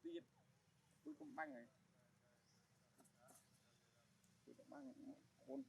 tiết tôi cũng băng này tôi cũng băng ôn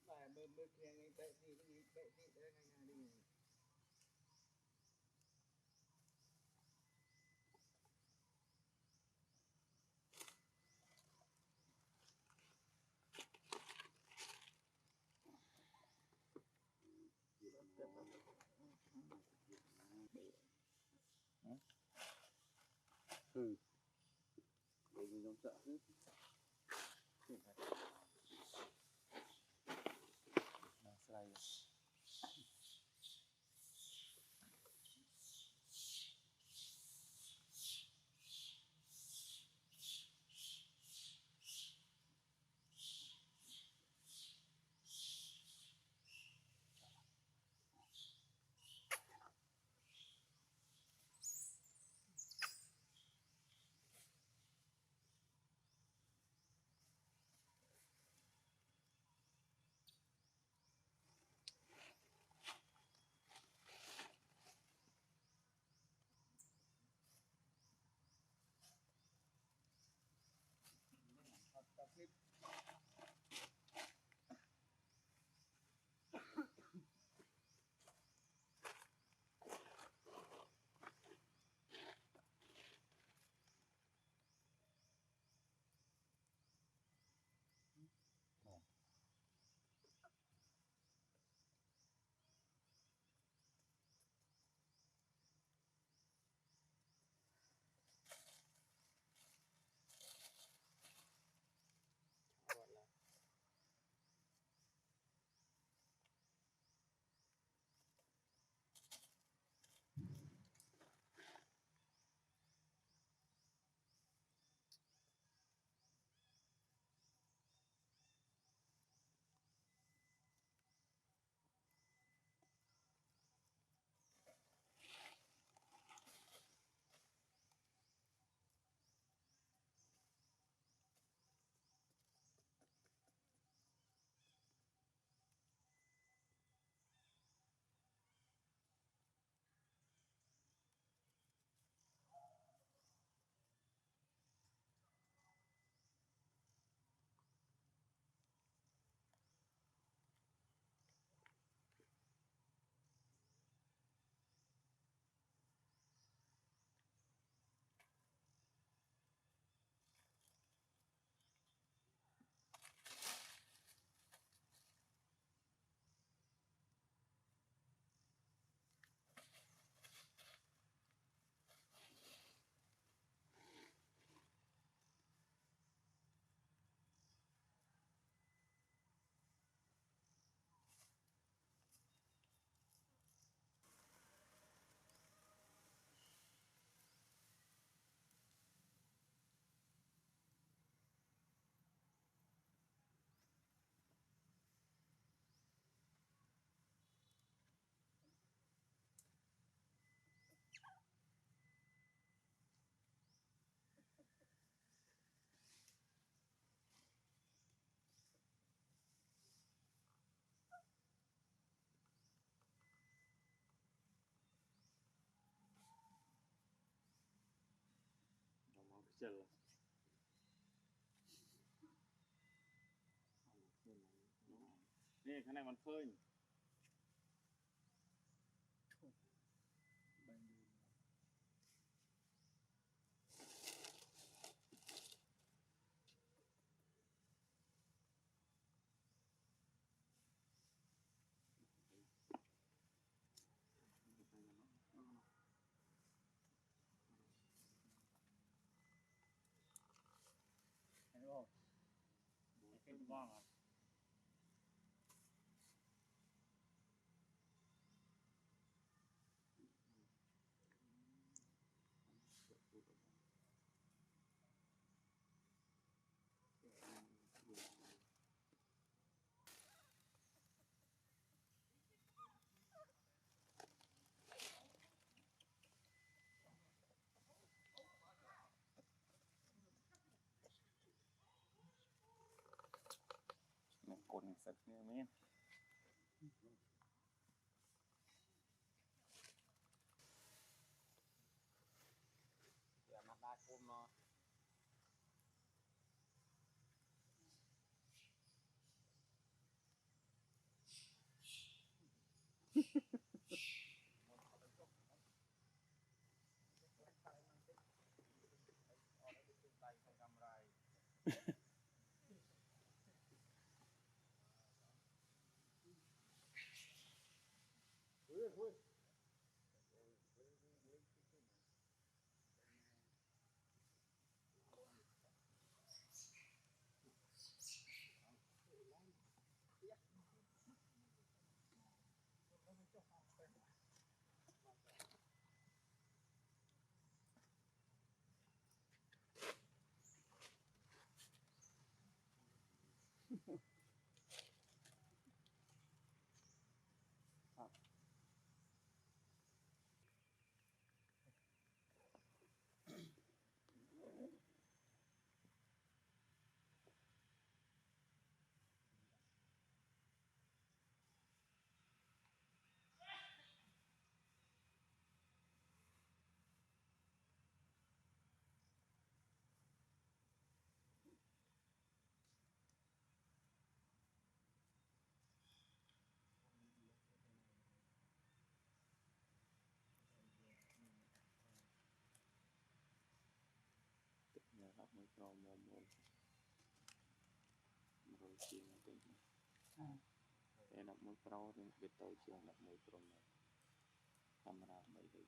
bài bơm bơm kia ngay bệ thì đây ngay ngay đi để mình giống sợ hết slide tập clip gọi là nó chờนี่ข้างในมันเพิ่น ngon à. Mình cồn sạch như mấy em. Giờ mà ba côm nó Nhờ lọc mới pro mồm mồm rồi chiên tính để lọc mới pro thì biết tôi chiên lọc mới pro này camera mấy cái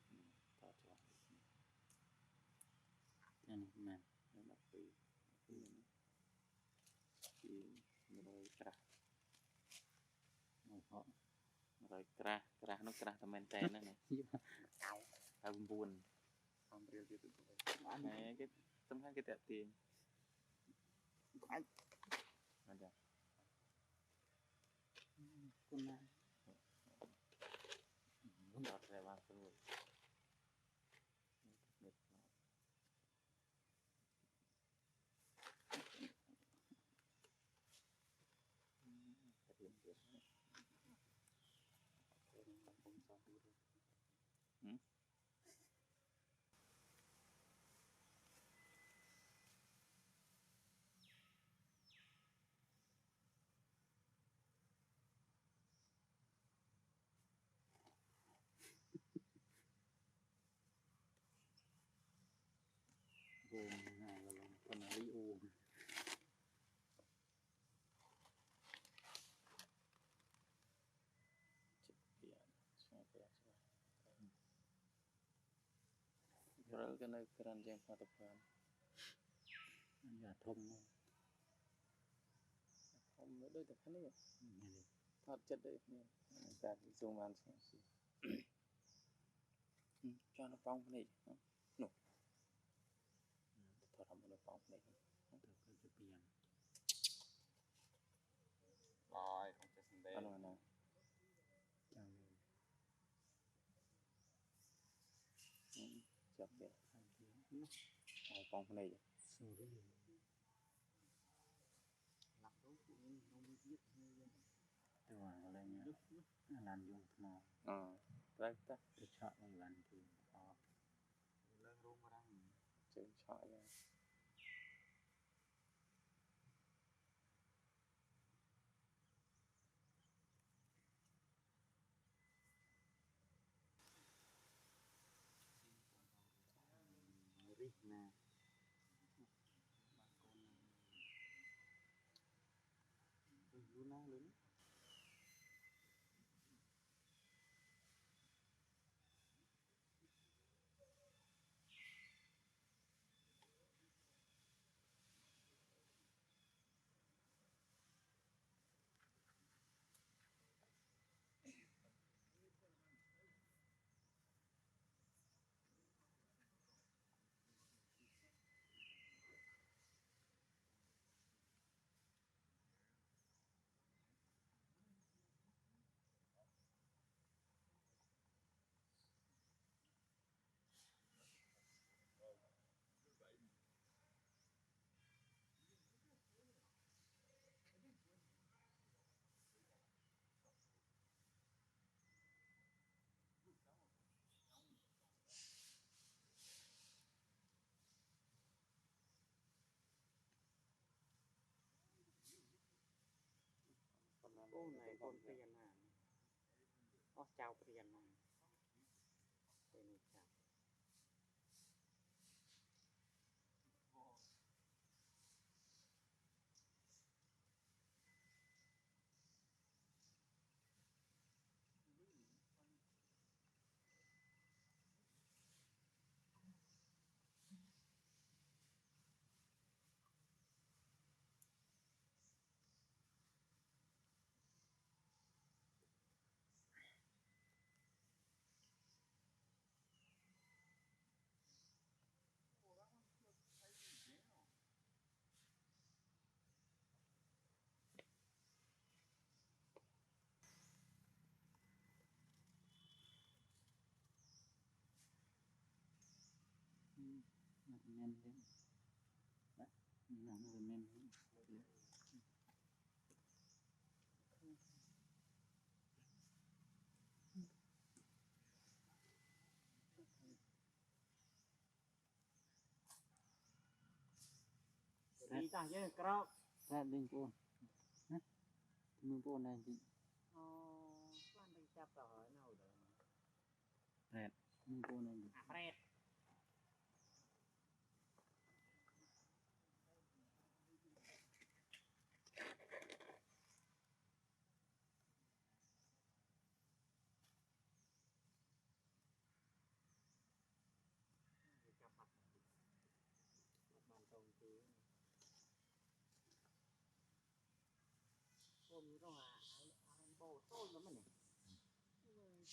to cho cho nên mà để lọc từ thì rồi cra ngồi họ rồi cra nó cra tầm men tên nữa này tao buồn không real thì tụi này cái tấm hai cái tẹt tiền anh ada con này đọt ra vào rồi gồm là phần lý u rồi cái này cái ranh giang pha tập đoàn là thông không nữa đây tập hắn đấy này thật chất đấy cả cái zoom ăn cho nó bong này nổ thật là nó bong này từ cái chụp biển rồi không cho xin ăn rồi nè chào chọc kìa bong này sorry làm đúng cũng không biết từ lên nhá làm dùng mò đấy ta từ chọn một lần thì có lên luôn mà đang chừng chọi nha rít nè Luna lớn Ôn này con tiền hả? Ó chào tiền này. Đây này chào. Men đấy. Đấy, nó về men đấy. Đi ta chứ, crop. Ra đinh con. Mương con này chị. Con đi chắp tỏ hỏi nào rồi. Rẹt, mương con này. À, rẹt. Ôm nó à, anh bồ tôi lắm này. Con này.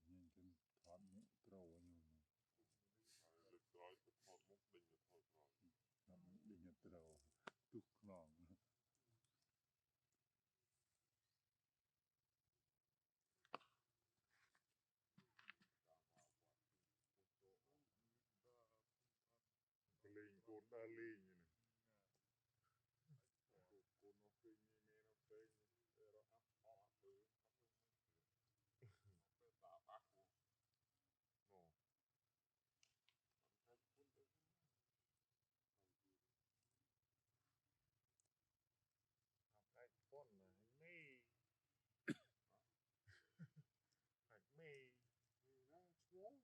nhìn trên thoát mũ trâu nhiều lực rồi thoát mũ đình thoát rồi nó đình trâu tục lòng lên côn đa lên như này côn nó phình như mẹ nó phình để nó áp họ thứ tạ bác của nó cái con này mê hạt mê nó xuống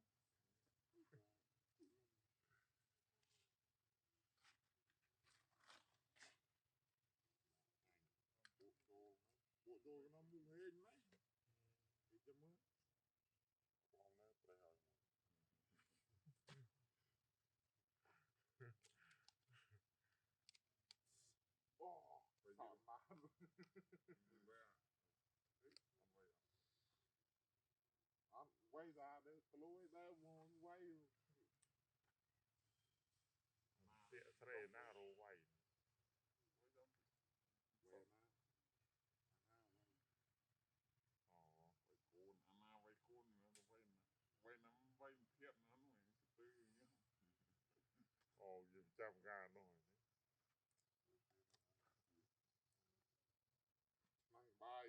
bộ đồ nó mung hình đấy thì cho mưa còn nó phải hỏi oh phải sợ má luôn quay ra đấy lối ra muốn quay tiện thế nào rồi quay quay na quay côn ana quay côn nữa rồi quay nắm quay thiện nó rồi tư nhá chăm gà nổi năng bay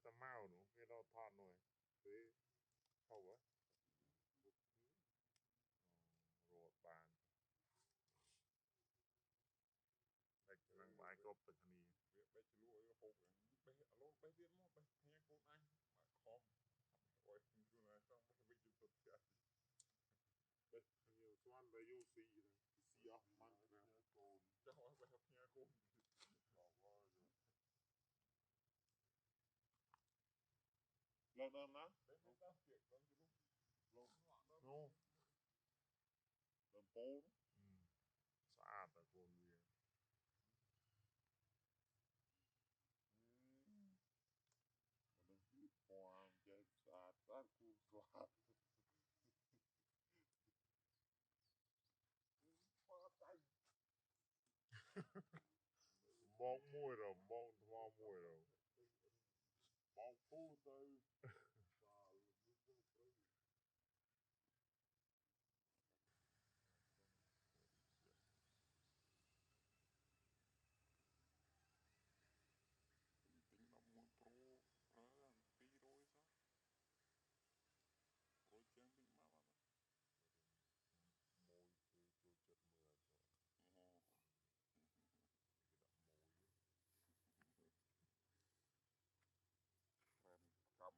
ta mau nữa cái đó thon rồi thế không á rồi bàn đây năng bài có từng này việc bé chỉ lúa cái hộp bé alo bé biết mà bé nghe cô anh mà không ôi không chú này xong mới bị chụp tụt chạy bé nhiều toán bé yêu xì này xì ốc man nè cho hỏi bé học nghe cô lần lần á bé không ta chuyện lần chú lúc lần no lần bốn sạch à cô liền Hoàng chạy sạt sát cu sạt bóng môi rồi bóng hoa môi rồi bóng phu tới tính bóng môi pro pi rồi sao rồi chân bị mà môi chơi chơi chất mưa rồi cái môi cầm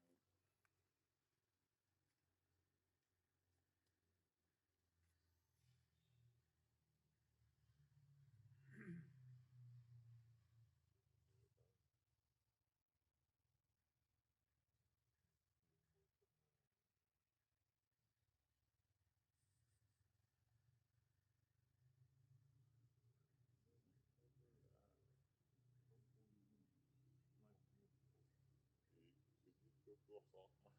thì tôi sọt